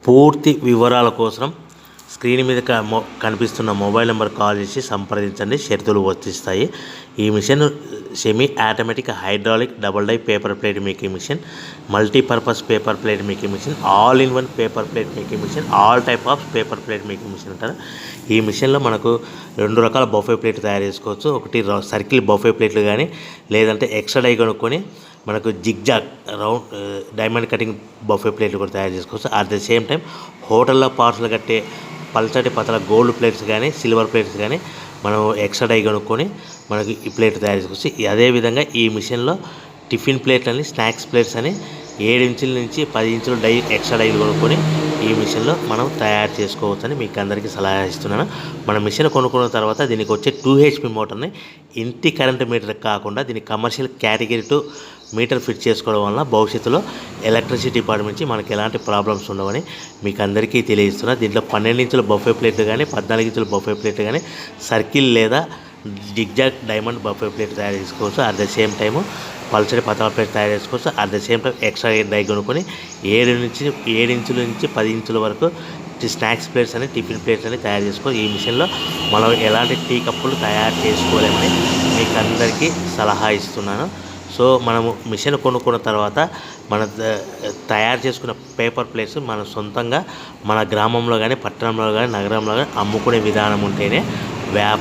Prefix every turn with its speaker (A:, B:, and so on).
A: పూర్తి వివరాల కోసం స్క్రీన్ మీద కనిపిస్తున్న మొబైల్ నెంబర్ కాల్ చేసి సంప్రదించండి. షరతులు వర్తిస్తాయి. ఈ machine semi automatic hydraulic double die paper plate making machine, multipurpose paper plate making machine, all in one paper plate making machine, all type of paper plate making machine అంటారు. ఈ మిషన్లో మనకు 2 రకాల బఫే ప్లేట్ తయారు చేసుకోవచ్చు. ఒకటి circle buffet ప్లేట్లు కానీ, లేదంటే ఎక్స్ట్రా డై కొనుక్కొని మనకు zigzag round diamond cutting buffet ప్లేట్లు కూడా తయారు చేసుకోవచ్చు. అట్ ద సేమ్ టైం హోటల్లో పార్సల్ కట్టే పల్చటి పతల గోల్డ్ ప్లేట్స్ కానీ, సిల్వర్ ప్లేట్స్ కానీ మనం ఎక్స్ట్రా డై కొనుక్కొని మనకి ఈ ప్లేట్ తయారు చేసుకోవచ్చు. అదేవిధంగా ఈ మిషన్లో టిఫిన్ ప్లేట్లు అని, స్నాక్స్ ప్లేట్స్ అని 7 ఇంచుల నుంచి 10 ఇంచుల డై ఎక్స్ట్రా డైలు కొనుక్కొని ఈ మిషన్లో మనం తయారు చేసుకోవచ్చని మీకు అందరికీ సలహా ఇస్తున్నాను. మన మిషన్ కొనుక్కున్న తర్వాత దీనికి వచ్చే 2 HP మోటార్ని ఇంటి కరెంట్ మీటర్ కాకుండా దీనికి కమర్షియల్ కేటగిరీ 2 మీటర్ ఫిట్ చేసుకోవడం వల్ల భవిష్యత్తులో ఎలక్ట్రిసిటీ డిపార్ట్మెంట్ నుంచి మనకి ఎలాంటి ప్రాబ్లమ్స్ ఉండవని మీకు అందరికీ తెలియజేస్తున్నా. దీంట్లో 12 ఇంచుల బఫే ప్లేట్లు కానీ, 14 ఇంచుల బఫే ప్లేట్లు కానీ, సర్కిల్ లేదా జిగ్జాగ్ డైమండ్ బఫే ప్లేట్ తయారు చేసుకోవచ్చు. అట్ ద సేమ్ టైము పల్చడి పతల ప్లేట్ తయారు చేసుకోవచ్చు. At the same time extra die కొనుక్కొని 7 ఇంచుల నుంచి 10 ఇంచుల వరకు స్నాక్స్ ప్లేట్స్ అని, టిఫిన్ ప్లేట్స్ అని తయారు చేసుకోవచ్చు. ఈ మిషన్లో మనం ఎలాంటి టీ కప్పులు తయారు చేసుకోలేమని మీకు అందరికీ సలహా ఇస్తున్నాను. సో మనము మిషన్ కొనుక్కున్న తర్వాత మన తయారు చేసుకున్న పేపర్ ప్లేట్స్ మన సొంతంగా మన గ్రామంలో కానీ, పట్టణంలో కానీ, నగరంలో కానీ అమ్ముకునే విధానం ఉంటేనే